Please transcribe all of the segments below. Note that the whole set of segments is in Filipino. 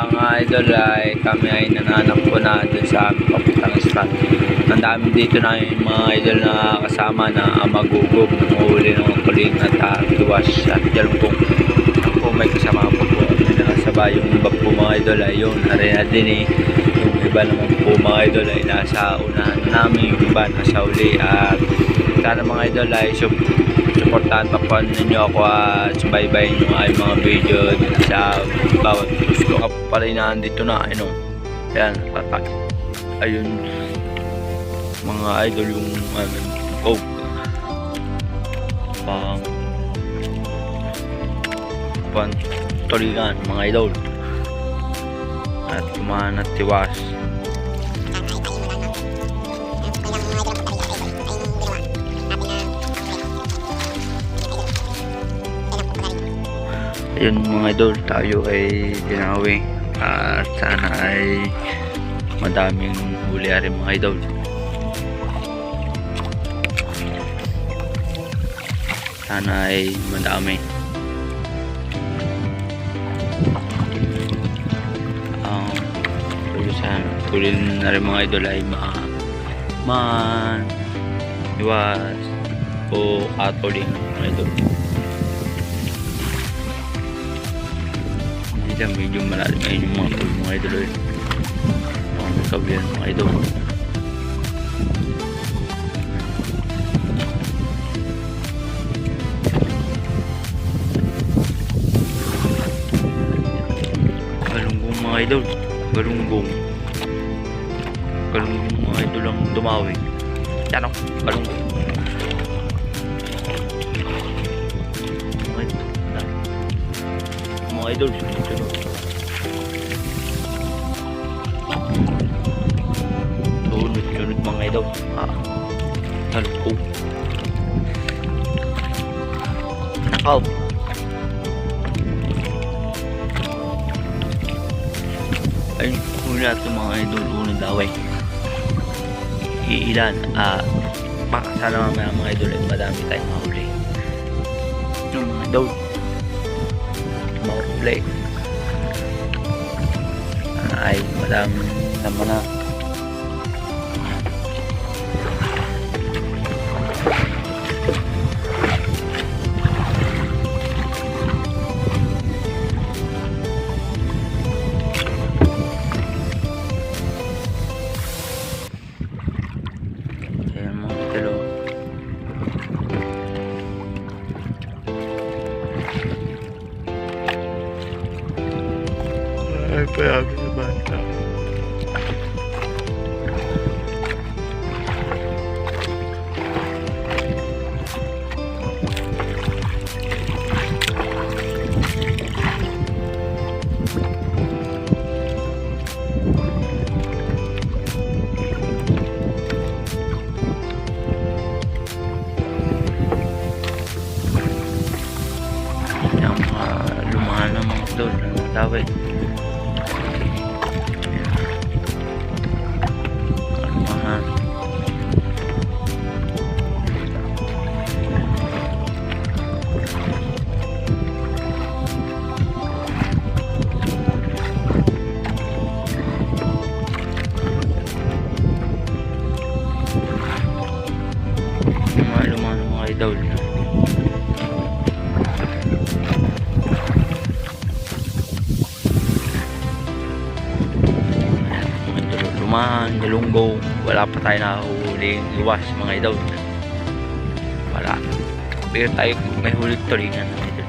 mga idol ay kami ay nananap po na dun sa aming papuntang spot. Ang dami dito na yung mga idol na kasama na magugog, nanguhuli ng kuling at tuwas at jalupong. Kung may kasama po po kami nakasabay, yung iba po mga idol ay yung arena din eh. Yung iba naman po mga idol ay nasa unahan namin, yung iba nasa uli. At sana mga idol ay supportahan pa po ninyo ako at subaybayin nyo ay mga video sa bawat gusto ka pala dito na ano. Ayan, ayun mga idol yung pang tulingan mga idol at kumahan at tiwas. Ayun mga idol, tayo ay dinawi at sana ay madaming huli rin mga idol. Sana ay madami. Tulin na rin mga idol ay iwas o katuling mga idol. Hindi lang medyo malalim ngayon yung mga tulin mga idol. Mga kabilan mga idol. Galunggong mga idol. Galunggong mga idol ang dumawi. Yan o, galunggong. Mga idol, sunod mga idol. Galunggong. Nakaw. Ayun, huli natin mga idol, unang daway. Iilan, baka sana mamaya mga idol ay madami tayong mahuli. Yung mga idol, mahuli. Ay, madami naman na. Ay, payagin na bata. Yung mga lumahan ng mga doon na tawid. Mga idol lumahan, galunggong, wala pa tayo nahuhuling iwas mga idol, wala, pero tayo may hulit tulingan mga idol.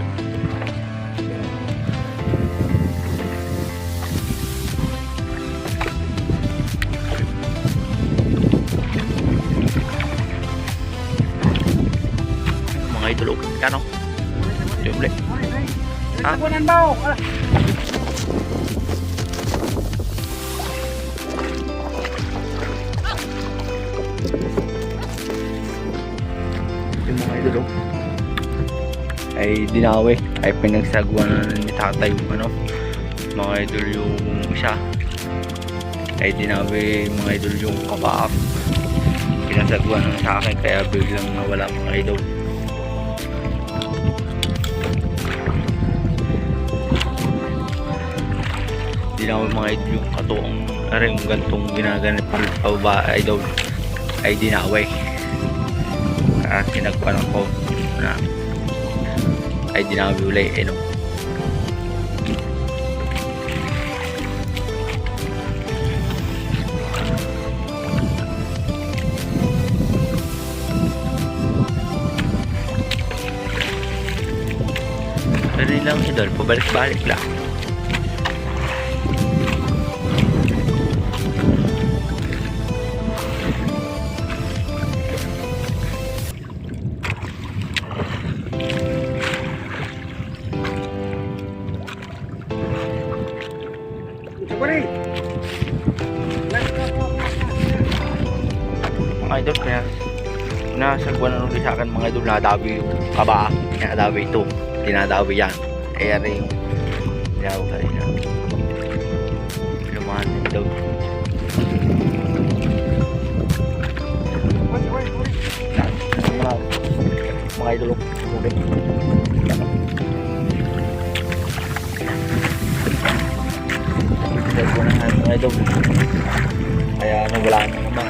Mga idol, kano? Jumle. Ha? Yung mga idol ay dinawi, ay pinagsagwa na ni tatay yung mga idol yung isa ay dinawi mga idol yung kabaak, pinasagwa na sa akin kaya biglang nawala mga idol. na mga idol yung katuang rin yung gantong ginaganit pababa idol ay dinaway kasi nagpanang ko na ay dinaway ulit no. Pero lang idol, pabalik-balik lang. Mga idol, kaya nasagwan na ulit sa akin mga idol, nadabi yung kaba, nadabi ito, dinadabi yan. Kaya rin yung dinaw ka rin na lumahan daw. Mga idol ulit. Nagwan na mga idol, kaya nawala na naman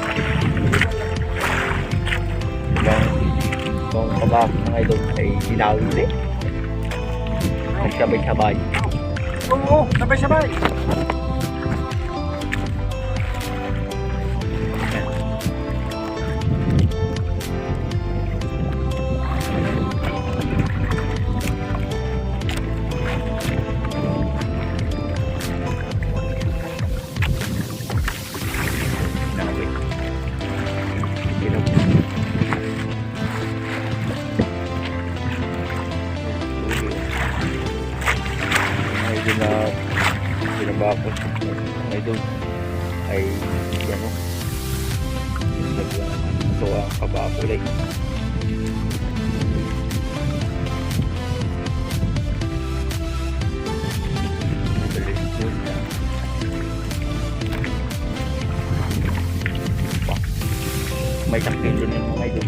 kung kabak mga idol ay dinawi ulit. Nagsabay-sabay. Oo, sabay-sabay. Pinabakos mga idol ay ano ito ang kabakulay. May takil din yung mga idol.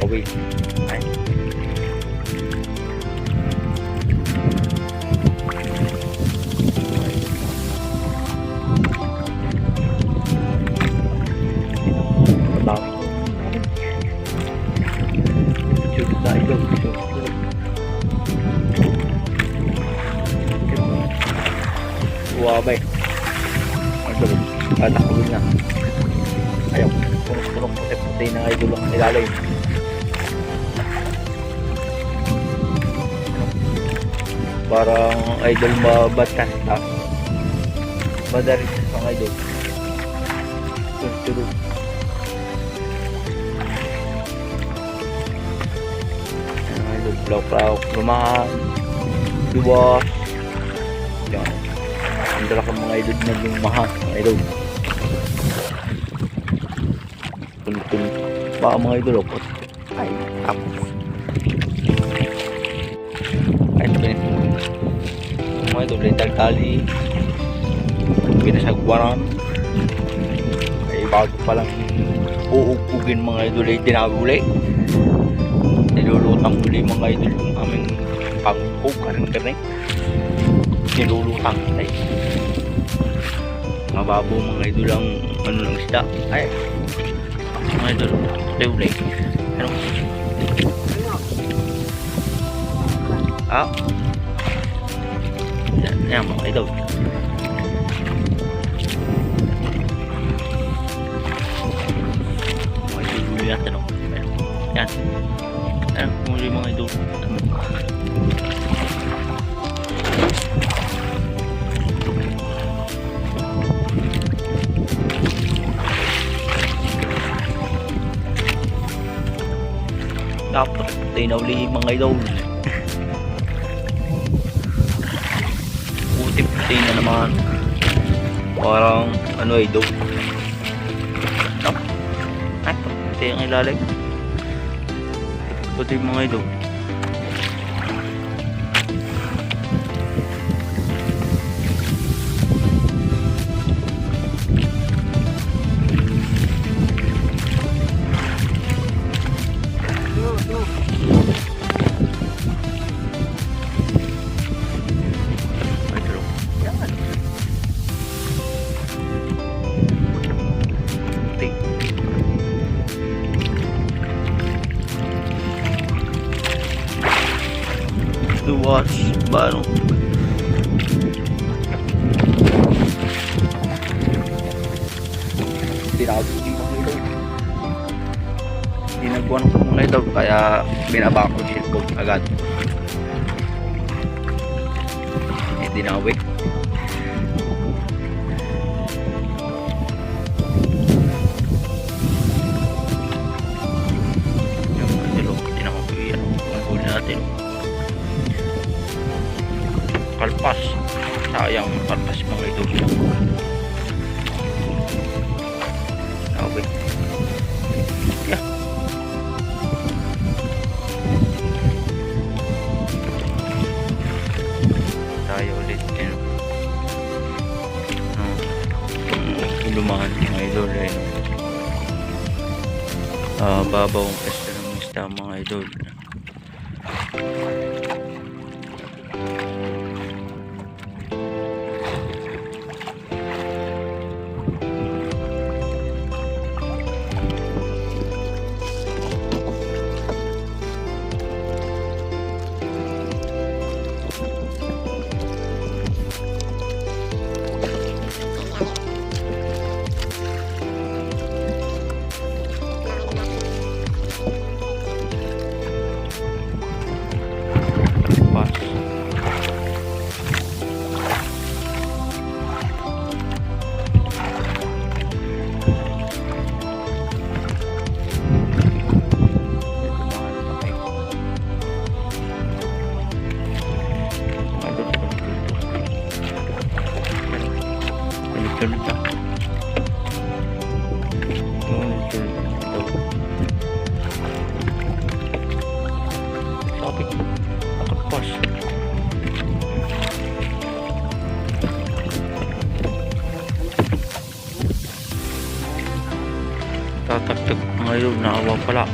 Away. Ay. Madami. Shoot tayo. Wabay. Ito. Tatakawin na. Ayaw. Punong-punong puti-puti na idol ang nilalay. Parang idol mabatas na madaris ang idol tulog ang idol plawak lumahan diwas yan ang dala kang mga idol na lumahan ang idol tunog pa ang mga idol ay tapos ay sabi mga idol tali pinasagwaran ay bago palang uugugin mga idol ay dinawuli nilulutang uli mga idol yung aming pangkog karing nilulutang ay mababo mga idol ang ano ng isda ay mga idol uli ano yan mga idol mga idol huli natin yan huli mga idol dapat tayo na uli mga idol puti-puti na naman parang ano ay daw ay puti ang ilalim puti mga idol Idol. Yan. Puti. Luwas. Bano? Tinago din mga idol. Dinagwan ko mga idol kaya binaba ko shit ko agad. Dinawi. Yung mga idol, tinawag ko yan. Ang huli natin. Kalpas. Sayang kalpas mga idol. Okay. Yeah. Tayo ulit. Lumahan mga idol. Babaw ang pesta ng isda mga idol. Tulog na. Sabi, nakagpas. Tatagtag ngayon, naawa pala.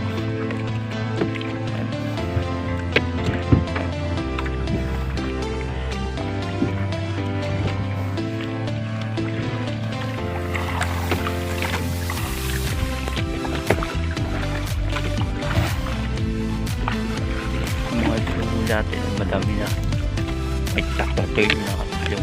Dati madami na may takotoy na kapilyo.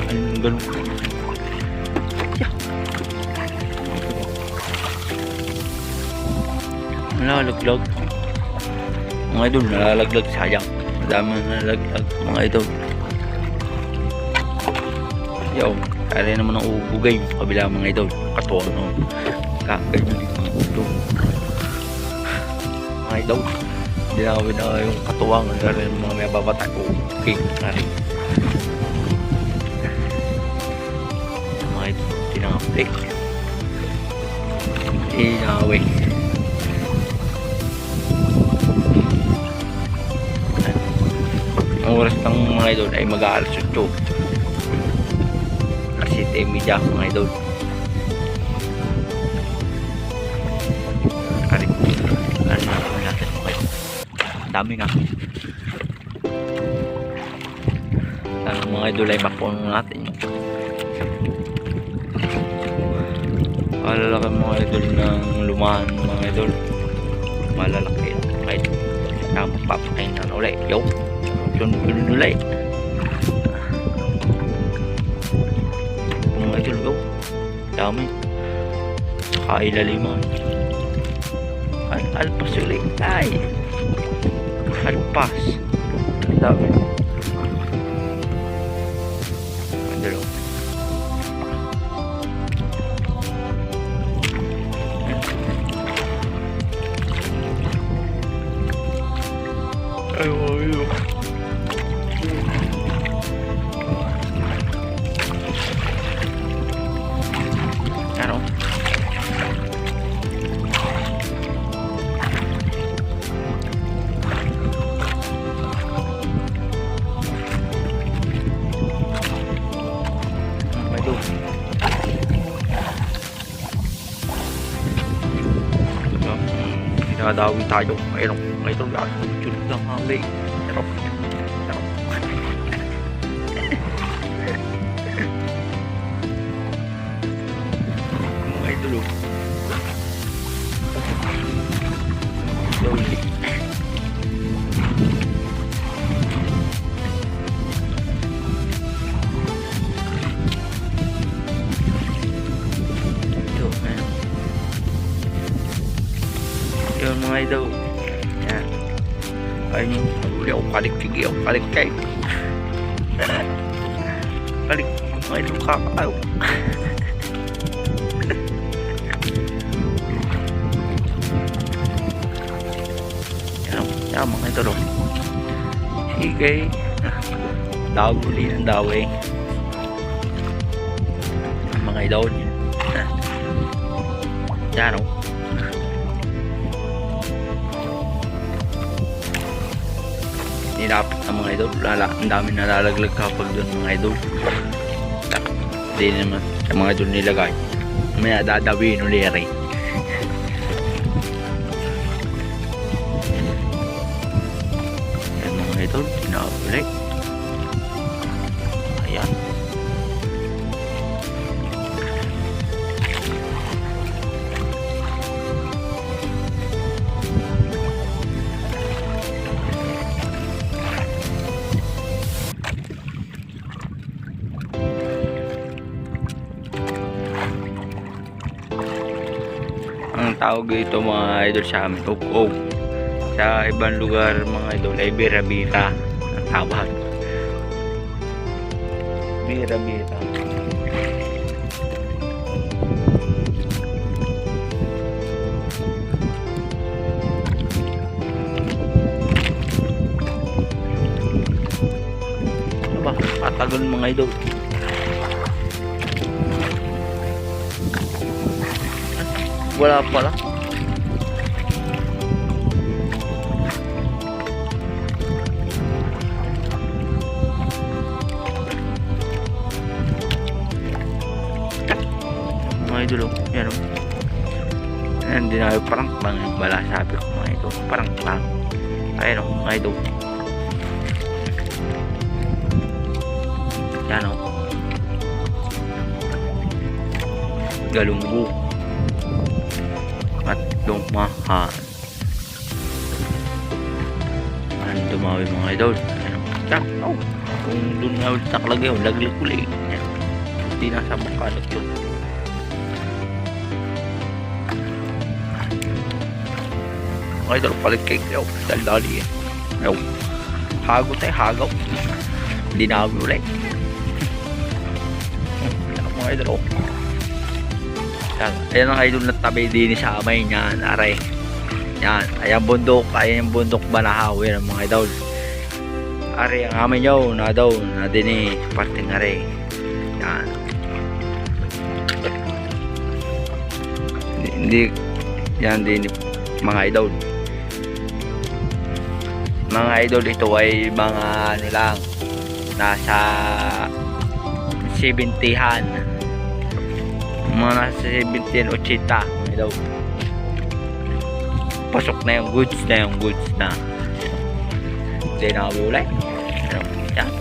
Anong ganun? Yeah. Nalalaglag mga idol, nalalaglag sayang, madami nalalaglag mga idol. Yaw, kaya naman ang ubugay yung kabila mga idol, katono kaganyan din mga idol. Mga idol, hindi na kami na yung katuwang dahil mga may babatak ko okay na rin mga idol. Tinangaplik inawi. Ang oras ng mga idol ay mag-aalas 8 kasi media mga idol. Karin ano natin mga idol, dami nga sana mga idol ay mapuno natin yung malalaki mga idol ng lumahan mga idol, malalaki mga idol na magpapakain na ulit. Yo, yun ulit mga idol, go dami saka ilaliman. Alpas ulit ay alpas dami idol. Ayo. Ano? Nadawi tayo. Ayun o. Idol yan. Sunod lang hali. Pero. Mga idol o. Slowly. Yun mga idol. Yan. Ayun yung huli ako kalikig yung kalikig. Kalik mga idol kakaaw. Yan mga idol. Sige. Daw uli ng daw eh. Mga idol. Yan o. Nilapit ng mga idol. Ang dami nalalaglag kapag doon mga idol. Hindi naman sa mga idol nilagay. May dadawin ulit rin. Yan mga idol. Tinaulit. Ayan. Ang tawag ito mga idol sa amin, ug-ug. Sa ibang lugar mga idol ay bira-bira ang tawag. Bira-bira. Aba, patagal mga idol. Wala pala. Mga idol, yan o. Ayan, hindi na parang bang bala sabi ko mga idol. Parang lang. Ayan o, mga idol. Yan o. Galunggo. At lumahan. Ano dumawi mga idol? Ano? Oh, kung doon nga ulit nakalagay yun, laglag ulit. Hindi nasa makalat yun. Mga idol, palikik yun. Dali-dali eh. Ayaw. Hagot eh, hagaw. Hindi na kami ulit. Mga idol, oh. Ayan ang idol na tabi din sa amay niyan, aray. Yan, ayan bundok, ayan yung bundok Banahaw, yan ang mga idol. Aray ang amay nyo, na daw, na din eh, parting aray. Yan. Hindi, yan din mga idol. Mga idol, ito ay mga ano lang, nasa 70-han. Mga nasa 17-80 daw. Pasok na yung goods na. Hindi na kami ulay. Yan.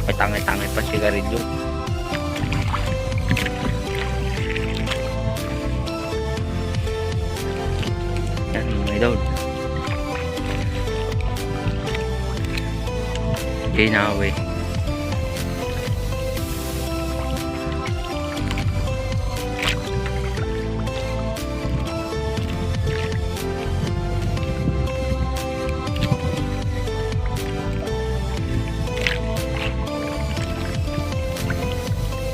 May tangay-tangay pa sigarilyo. Yan mga idol. Hindi na away.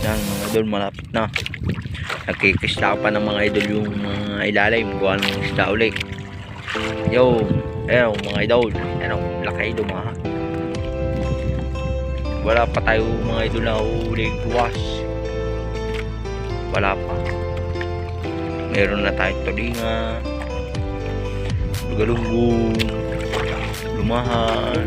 Yan mga idol, malapit na. Nagkikisla pa ng mga idol yung mga ilalim. Gawa ng isda ulit. Yo, ayun mga idol. Ayun, laki dumaha. Wala pa tayo mga idol na huling buwas. Wala pa. Meron na tayong tulinga, galunggong, lumahan.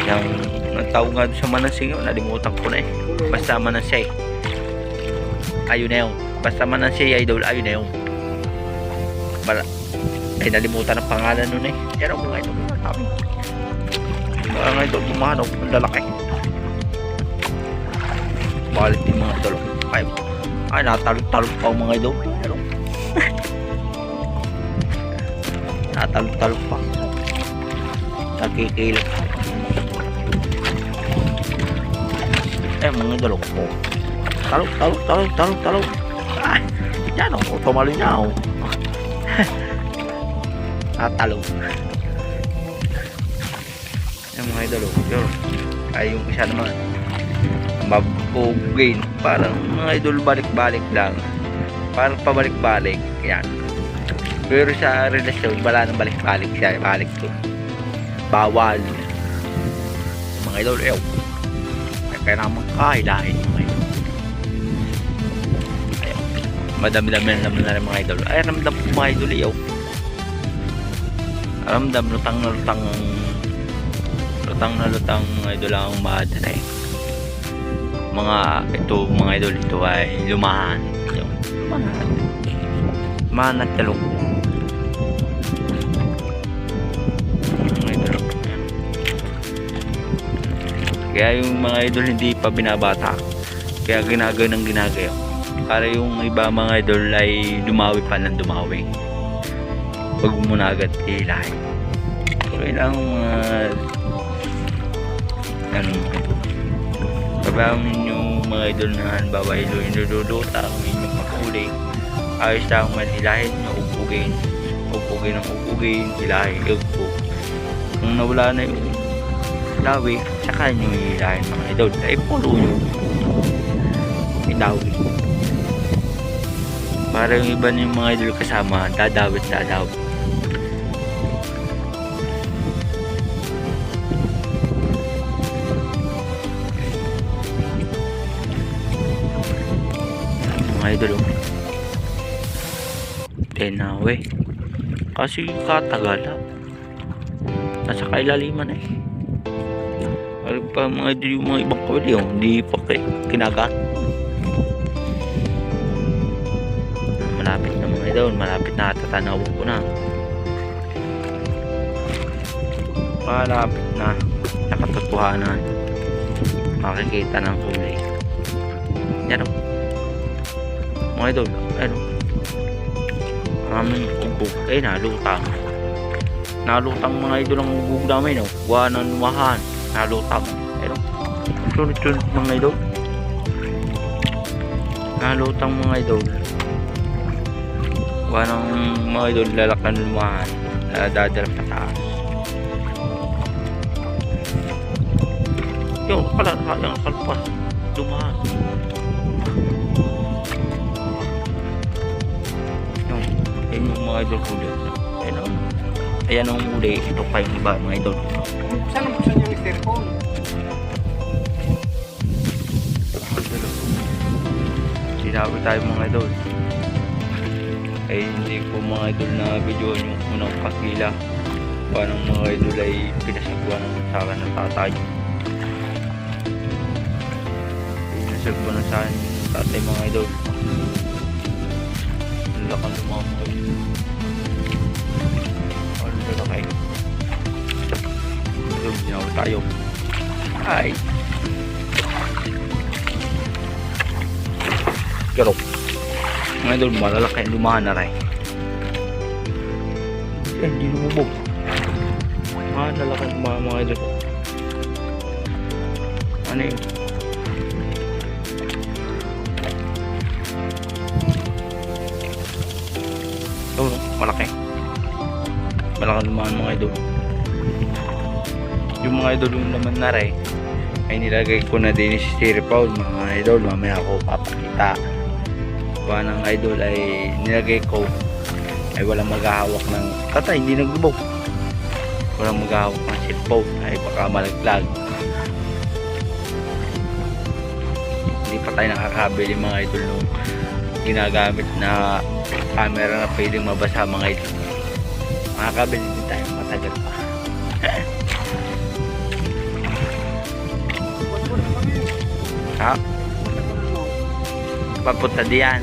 Yang nagtawag nga sa Manansing yun, nalimutan ko na eh. Basta Manansing, ayun na yun. Basta Manansing idol, ayun na yun. Ay, nalimutan ang pangalan nun eh. Yan ang mga idol. Mga idol, kumano. Ang lalaki. Balit yung mga idol. Ay, natalog-talog pa ang mga idol. Ano? Natalog-talog pa. Nagkikilat. Eh, mga idol. Talog. Ay, yan o. Tumalo niya o. Natalog. Yung mga idol. Yun. Ay, yung isa naman. Mabugin. Parang mga idol balik-balik lang. Parang pabalik-balik. Yan. Pero sa relasyon, wala nang balik-balik siya. Balik to. Bawal. Mga idol, ew. Kaya naman kahilahin mga idol. Ayaw. Madami-dami naman na rin mga idol. Ay, ramdam po mga idol, ew. Ramdam, lutang na lutang mga idol ang umahatay. Mga idol, ito ay lumahan. Lumahan at talong. Mga idol. Kaya yung mga idol hindi pa binabata. Kaya ginagawa ng ginagawa. Para yung iba mga idol ay dumawi pa ng dumawi. Huwag muna agad hilahin. Kailangan pabayaan ninyo mga idol na halimbawa idol inuduluta ang inyong makuli. Ayos lang manilahin nyo, upugin, hilahin, ugpug. Kung nawala na yung lawi, saka nyo hilahin mga idol. Ay pulo nyo idawi. Para yung iba yung mga idol kasama, dadawit. Idol tenawe kasi katagala nasa kailaliman eh. Ano pa mga idol yung mga ibang kawali hindi pa kinagat. Malapit na mga idol, malapit na tatanaw ko na, malapit na nakatotohanan, makikita ng kulay yan o mga idol. Ano aming ugog ay nalutang mga idol ang ugog namin no. Gawa ng lumahan, nalutang. Ano sunod mga idol, nalutang mga idol. Gawa ng mga idol lalakan lumahan, nadadala pa taas. Yung pala yung kalpas lumahan. Yung mga idol huli. Ayan ang huli. Ito pa yung iba mga idol. Saan ang buksan yung styrofoam? Sinabi tayo mga idol. Ay hindi ko mga idol na video yung unang pakila. Paano mga idol ay pinasagwa ng sa akin ng tatay. Pinasagwa na sa akin ng tatay mga idol. Ang lakan ng mga idol. Okay. So, ginawa tayo. Ay. Pero, mga idol, malalaki lumahan na rin. Eh, hindi lumubog. Malalaki lumahan mga idol. Ano yun? Ito, malaki. Malaki lumahan mga idol. Yung mga idol yung naman na rin ay nilagay ko na din si styrofoam mga idol. Mamaya ako papakita. Kuha ng idol ay nilagay ko ay walang maghahawak ng tatay, hindi naglubog. Walang maghahawak ng styrofoam ay baka malaglag. Hindi pa tayo nakakabili mga idol nung ginagamit na camera na pwedeng mabasa mga idol. Makakabili din tayo, matagal pa. Ha? Papunta diyan.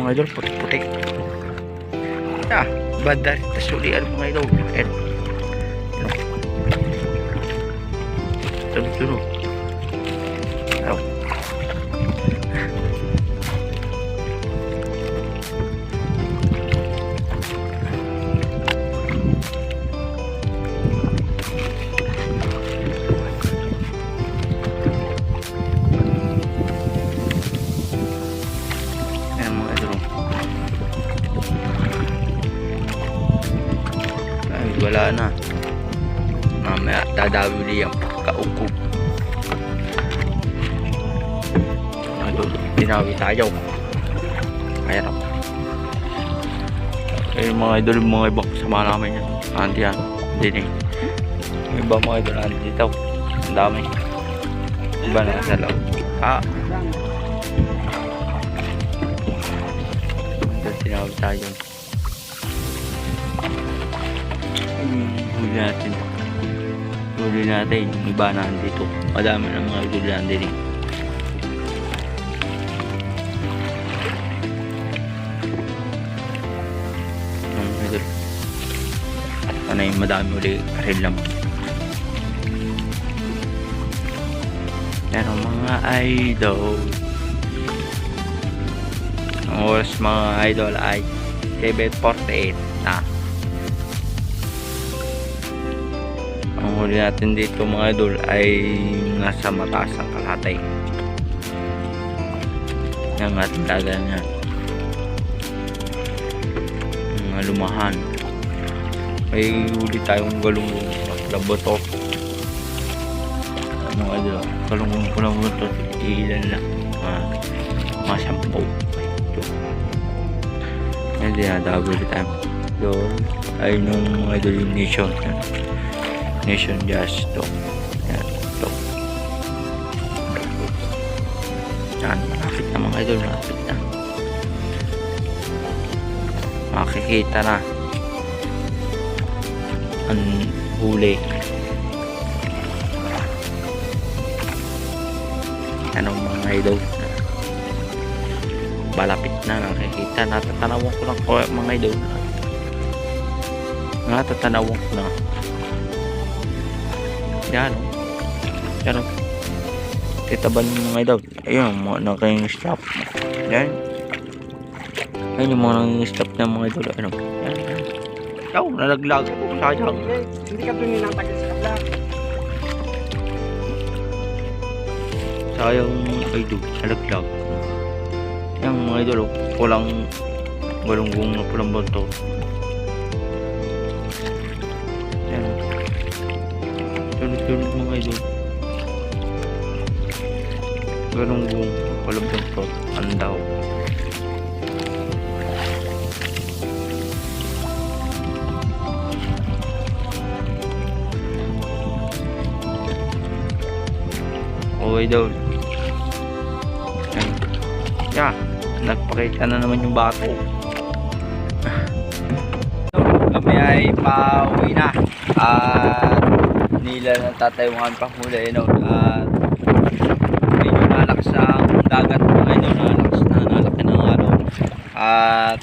mga idol, puti-puti. Banda rin tasulian mga idol. Tunog. Wala na. Mamaya dadawili yung kaugkog. Tinawi tayo. Ayan o. Mga idol, mga ibang kasama namin yan. Andi yan. Dinig. Yung iba mga idol, andi dito. Ang dami. Iba na sa loob. Tinawi tayo. Huli natin yung iba na dito, madami ng mga idol na din ano yung madami uli rin lang. Pero mga idol, ang oras mga idol ay 7:48 na. Ang huli natin dito mga idol ay nasa mataas ang Kalatay. Yung ating daga niya. Mga lumahan. May huli tayong galunggong laboto. Mga idol, galunggong ko lang ito. Ilan lang. Mga 10. Hindi na double time. Doon ay nung mga idol yung Nation Jazz to. Ayan, to. Yan, malapit na mga idol, malapit na. Makikita na ang huli. Anong mga idol? Malapit na, nakikita. Natatanawan ko lang po mga idol. Natatanawan ko na. Yan o. Kita ba ng mga idol? Ayun, mga naka-stop. Yan. Ayun yung mga naka-stop ng mga idol. Ano? Yan. Yaw, nalaglag. Sayang. Hindi ka doon ninatagal sa kabla. Sayang idol. Nalaglag. Yan mga idol. Walang galunggong na pulang banto. Tulog mga idol. Galunggong palabang to. Andaw. Okay daw. Nagpakita na naman yung bato. Kami ay pauwi na. Nila ng tatay mo kami panghuli at medyo nalakas ang dagat mga idol, nalaki ng araw. At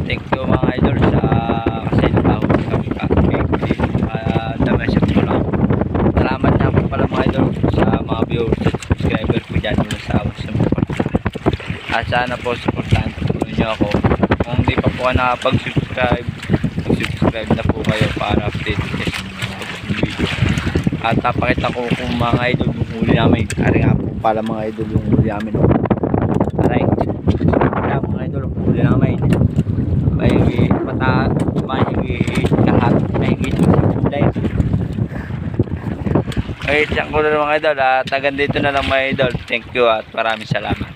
thank you mga idol kasi natawag kami damesyak ko lang. Salamat na po pala mga idol sa mga viewers at subscriber ko dyan mula sa awas sa mga. At sana po supportahan po ninyo ako. Kung hindi pa po nakapag-subscribe, mag-subscribe na po kayo para update sa video. At napakita ko kung mga idol yung huli namin. Ari nga po pala mga idol yung huli namin. Aray. Mga idol yung huli namin. May kahat. May higit sa kulay. Okay, tiyak ko na mga idol. At hanggang dito na lang mga idol. Thank you at maraming salamat.